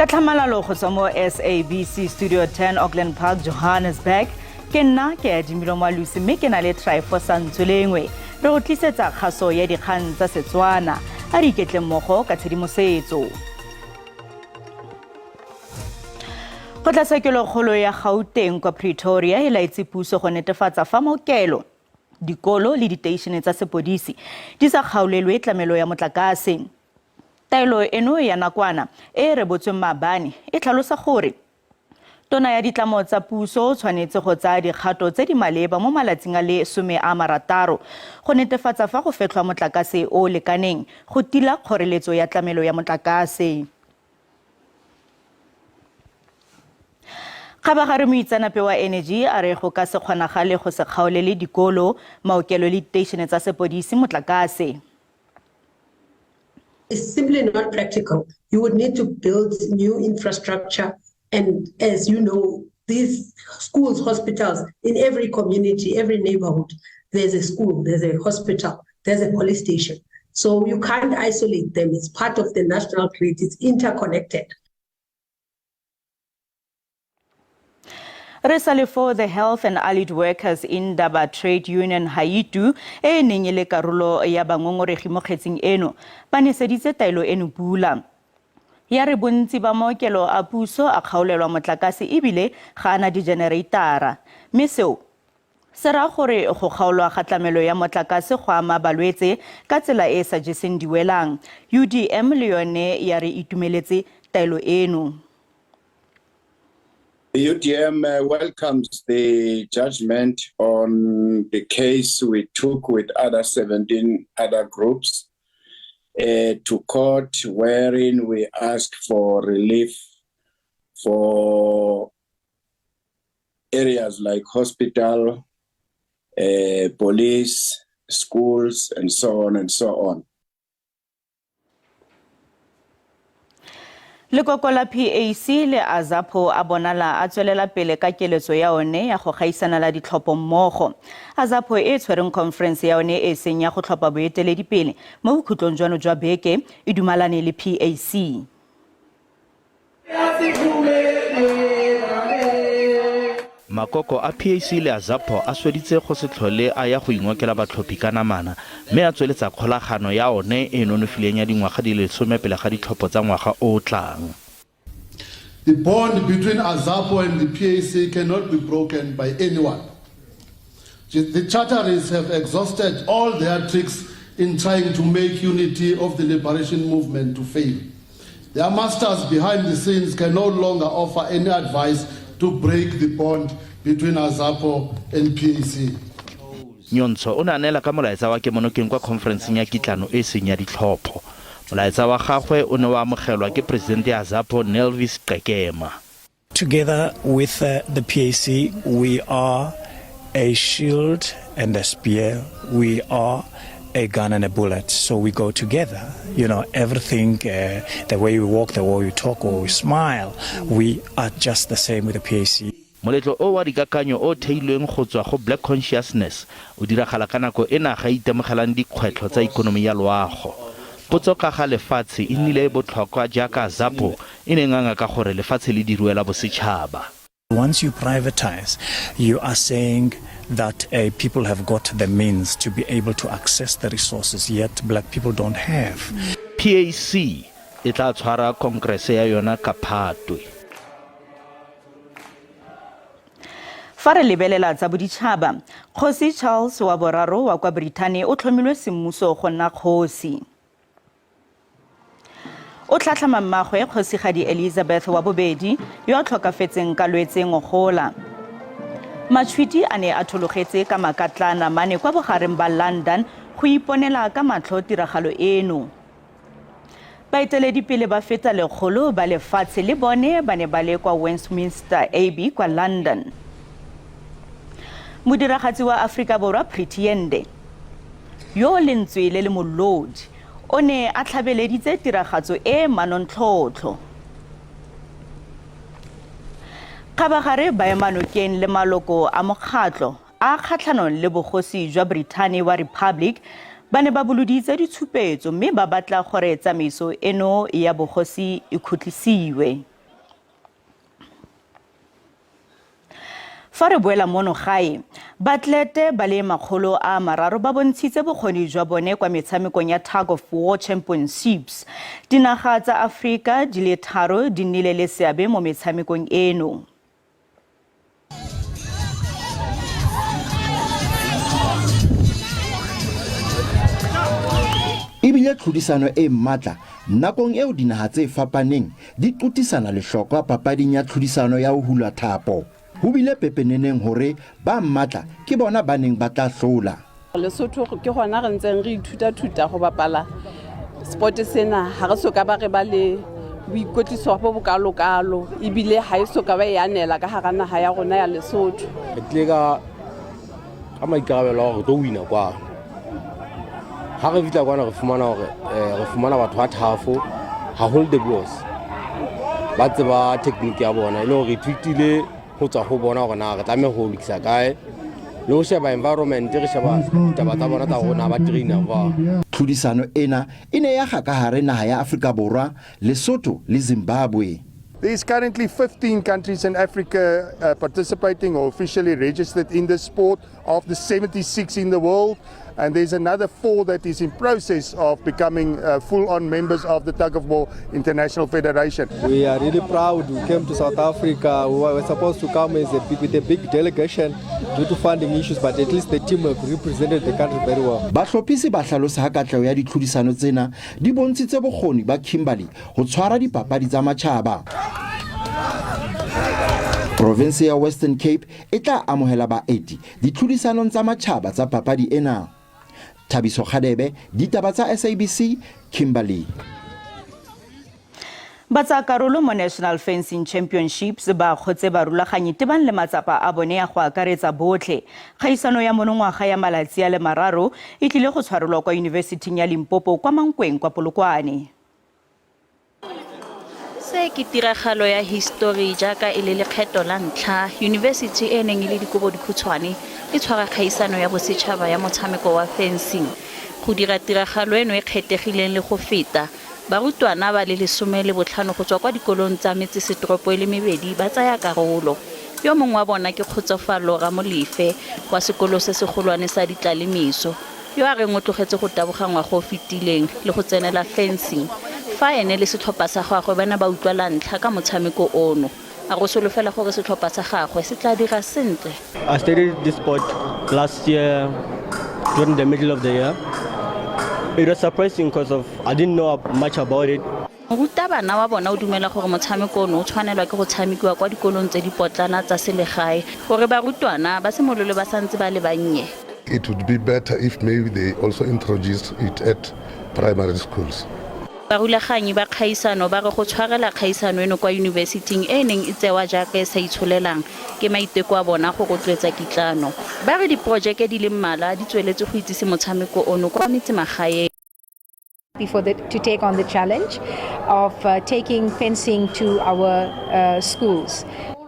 Katlamalalo go tswa mo SABC Studio 10 Auckland Park, Johannesburg. Ke nna ke Adimilo Malusi mme ke na le Trifosantswelengwe re go tlisetsa kgaso ya dikgang tsa Setswana a re iketle mmogo ka tshedimosetso. Kgotlatshekelo ya Gauteng kwa Pretoria e laetse puso go netefatsa fa maokelo, dikolo le diteišene tsa sepodisi di sa kgaolelwe tlamelo ya motlakase. Taelo eno ya nakwana e rebotsweng maabane e tlhalosa gore tona ya ditlamo tsa puso tshwanetse go tsaya dikgato tse di maleba mo malatsing a le 60 go netefatsa fa go fetlhwa motlakase o lekaneng go tila kgoreletso ya tlamelo ya motlakase. Kgabagare moitsanape wa energy a re go ka se kgonagale go se kgaolele dikolo, maokelo le diteišene tsa sepodisi motlakase. It's simply not practical. You would need to build new infrastructure. And as you know, these schools, hospitals, in every community, every neighborhood, there's a school, there's a hospital, there's a police station. So you can't isolate them. It's part of the national grid. It's interconnected. Resale for the Health and Allied Workers in Ditaba Trade Union Haitu e neng le karolo ya bangongoregi mo kgetseng eno ba neseditse taelo eno pula. Ya re bontsi ba maokelo a puso a kgaolelwa motlakase ebile ga ana di-generatara. Mme seo se ra gore go kgaolwa ga tlamelo ya motlakase go ama balwetse ka tsela e sa jeseng diwelang. UDM le yone ya re itumeletse taelo eno. The UDM welcomes the judgment on the case we took with other 17 other groups to court, wherein we asked for relief for areas like hospital, police, schools, and so on and so on. Lekoko la PAC le Azapo a bonala a tswelela pele ka keletso ya one ya go gaisana la ditlhopho mmogo. Azapo e tshwereng conference ya one e seng ya go tlhopha boeteledipele mo bokhutlong jwano jwa beke e dumalane le PAC. Makoko a PAC le Azapo a sweditse go se tlhole a ya go ingokela batlhophi ka namana mme a tsweletsa kgolagano ya one e nonofileng ya dingwaga di le 10 pele ga ditlhopho tsa ngwaga o tlang. The bond between Azapo and the PAC cannot be broken by anyone. The charterists have exhausted all their tricks in trying to make unity of the liberation movement to fail. Their masters behind the scenes can no longer offer any advice to break the bond between Azapo and PAC. Nyontsho o ne a neela ka molaetsa wa kemonokeng kwa conferenceng ya kitlano e seng ya ditlhopho. Molaetsa wa gagwe o ne wa amogelwa ke president ya Azapo Nelvis Qekema. Together with the PAC, we are a shield and a spear. We are a gun and a bullet. So we go together. You know, everything, the way we walk, the way we talk, or we smile, we are just the same with the PAC. Moletlo o wa dikakanyo o theilweng go tswa go Black Consciousness o diragala ka nako e naga itemogelang dikgwetlho tsa ikonomi ya loago. Potso ka ga lefatshe e nnile botlhokwa jaaka Azapo e ne nganga ka gore lefatshe le diruela bosetšhaba. Once you privatize, you are saying that people have got the means to be able to access the resources, yet black people don't have. PAC e tla tshwara kongrese ya yona ka Phatwe. Fa re lebelela tsa boditšhaba, Kgosi Charles wa boraro wa kwa Britain o tlhomilwe semmuso go nna kgosi. O tlhatlhama mmagwe Kgosigadi Elizabeth wa bobedi yo a tlhokafetseng ka lwetse ngogola. Matšhwiti a ne a thologetse ka makatlana mane kwa bogareng ba London go iponela ka matlho tiragalo eno. Baeteledipele ba feta 100 ba lefatshe le bone ba ne ba le kwa Westminster Abbey kwa London. Modiragatsi wa Afrika Borwa Prettiende yo lentswe le molodi o ne a tlhabeleditse tiragatso e manontlhotlho. Kgabagare ba emanokeng le maloko a mokgatlo a kgatlhanong le bogosi jwa Britain wa Republic ba ne ba boloditse ditshupetso mme ba batla gore tsamaiso eno ya bogosi e khutlisiwe. Fa re boela mono gae, baatlete ba le 300 ba bontshitse bokgoni jwa bone kwa metshamekong ya Tug of War Championships. Dinaga tsa Afrika di le 3 di nnile le seabe mo metshamekong eno. Ebile tlhodisano e matla nakong eo dinaga tse fapaneng di qotisana lehlokwa papading ya tlhodisano ya ho hula thapo. Ho bile pepeneneng hore ba matla ke bona ba neng ba tla hlola. Lesotho ke hona re ntseng re ithuta go bapala sport sena ha re soka ba re ba le boikotliso bo bokalo ebile ha e soka ba yanela ka hara naga ya rona ya Lesotho. Ke ka maikarabelo go tlo wina kwa ha re vitla kwana re fumana batho ba thafo ha hold the boss ba tseba technique ya bona ile re ithutile go tswa go bona gore na re tlame go lokisa kae le go sheba environment re sheba taba tsa bona tsa rona ba trainer ba. Tlhodisano ena ine ya ga ka hare naga ya Afrika Borwa, Lesotho le Zimbabwe. There is currently 15 countries in Africa participating or officially registered in the sport of the 76 in the world. And there's another 4 that is in process of becoming full-on members of the Tug of War International Federation. We are really proud we came to South Africa. We were supposed to come with a big delegation due to funding issues, but at least the team have represented the country very well. Bahlophisi ba hlalosa ha katlao ya ditlhodisano tsena di bontshitse bokgoni ba Kimberley ho tshwara dipapadi tsa matjhaba. Province ya Western Cape e tla amohela baeti ditlhodisanong tsa matjhaba tsa papadi ena. Thabiso Khadebe, Ditaba tsa SABC, Kimberley. Batsa karolo mo National Fencing Championships ba khotse ba rulaganye tebang le matsapa a bone ya go akaretsa botlhe. Kgaisano ya monongwaga ya malatsi a le mararo e tlile go tshwarelwa kwa University ya Limpopo kwa Mankweng kwa Polokwane. Se ke tiragalo ya history jaaka e le lekgetho la ntlha university e neng ile dikobo dikhutshwane e tshwara kgaisano ya bosetšhaba ya motshameko wa fencing. Go dira tiragalo eno e kgethegileng le go feta barutwana ba le 15 go tswa kwa dikolong tsa metsesetoropo e le 2 ba tsaya karolo. Yo mongwe wa bona ke Kgotsofalo Ramolefe kwa sekolo se segolwane sa Ditlalemiso yo a reng o tlogetse go taboga ngwa go fetileng le go tsenela fencing. Fa ene le setlhopha sa gagwe bana ba utlwala ntlha ka motshameko ono a go solofela gore setlhopha sa gagwe se tla dira sentle. I started this sport last year during the middle of the year. It was surprising because I didn't know much about it. Morutabana wa bona o dumela gore motshameko ono o tshwanelwa ke go tshamekiwa kwa dikolong tse dipotlana tsa selegae gore barutwana ba simolole ba santse ba le bannye. It would be better if maybe they also introduced it at primary schools. Barulaganyi ba kgaisano ba re go tshwarela kgaisano eno kwa university e neng e tsewa jaaka e sa itsholelang ke maiteko a bona go rotloetsa kitlano. Ba re diprojeke di le mmala di tsweletse go itsise motshameko ono kwa metsemagaeng. To take on the challenge of taking fencing to our schools.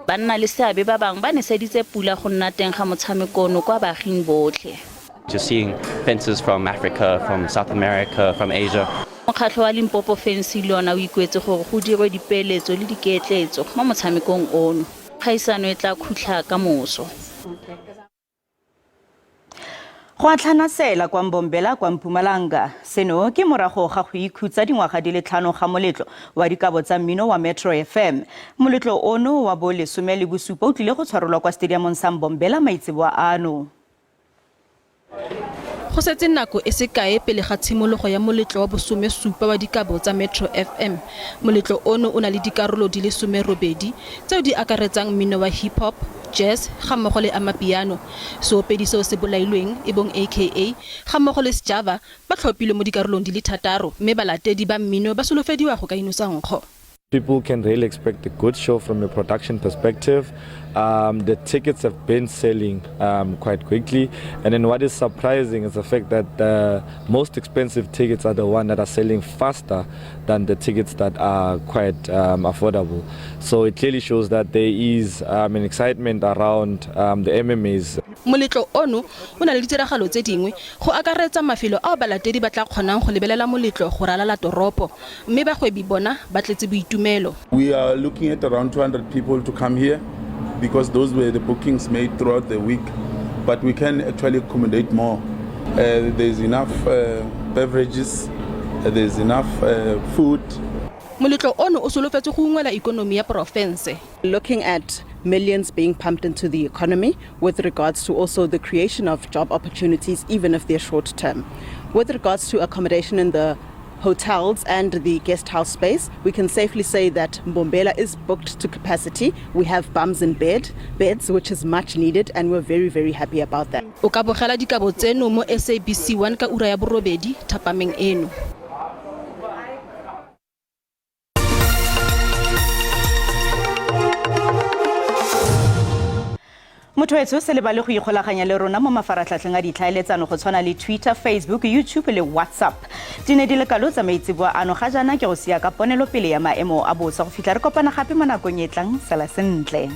Banna le seabe ba bang ba neseditse pula go nna teng ga motshameko ono kwa baaging botlhe. Just seeing fencers from Africa, from South America, from Asia. Mokgatlho wa Limpopo Fence lona o ikwetse gore go dirwe dipeeletso le diketletso mo motshamekong ono. Kgaisano e tla khutla ka moso. Go atlhanasela kwa Mbombela kwa Mpumalanga seno ke morago ga go ikhutsa dingwaga di le 5 ga moletlo wa dikabo tsa mmino wa Metro FM. Moletlo ono wa bo 17 o tlile go tshwarelwa kwa stadiumong sa Mbombela maitseboa ano. Go setse nako e se kae pele ga tshimologo ya moletlo wa bo 17 wa dikabo tsa Metro FM. Moletlo ono o na le dikarolo di le 18 tseo di akaretsang mmino wa hip hop, jazz, ga mmogo le amapiano. Seopedi seo se bolailweng e bong AKA ga mmogo le Sjava ba tlhophilwe mo dikarolong di le 3 mme balatedi ba mmino ba solofediwa go ka inosa nkgo. People can really expect a good show from a production perspective. The tickets have been selling quite quickly, and then what is surprising is the fact that the most expensive tickets are the ones that are selling faster than the tickets that are quite affordable. So it clearly shows that there is an excitement around the MMAs. Moletlo ono o na le ditiragalo tse dingwe go akaretsa mafelo a balatedi ba tla kgonang go lebelela moletlo go ralala toropo mme bagwebi bona ba tletse boitumelo. We are looking at around 200 people to come here because those were the bookings made throughout the week, but we can actually accommodate more. There's enough beverages, there's enough food. Moletlo ono o solofetse go ungwela ikonomi ya porofense. Looking at millions being pumped into the economy with regards to also the creation of job opportunities, even if they're short term. With regards to accommodation in the hotels and the guest house space, we can safely say that Mbombela is booked to capacity. We have bums in beds, which is much needed, and we're very, very happy about that. O ka bogela dikabo tseno mo SABC 1 ka ura ya borobedi thapameng eno. Mothoetso se le ba le go ikgolaganya le rona mo mafaratlhatlheng a ditlhaeletsano go tshwana le Twitter, Facebook, YouTube le WhatsApp. Dine di le kalo tsa maitseboa ano ga jana ke go sia ka ponelo pele ya maemo a bosa go fitlha re kopana gape mo nakong e tlang sala sentle.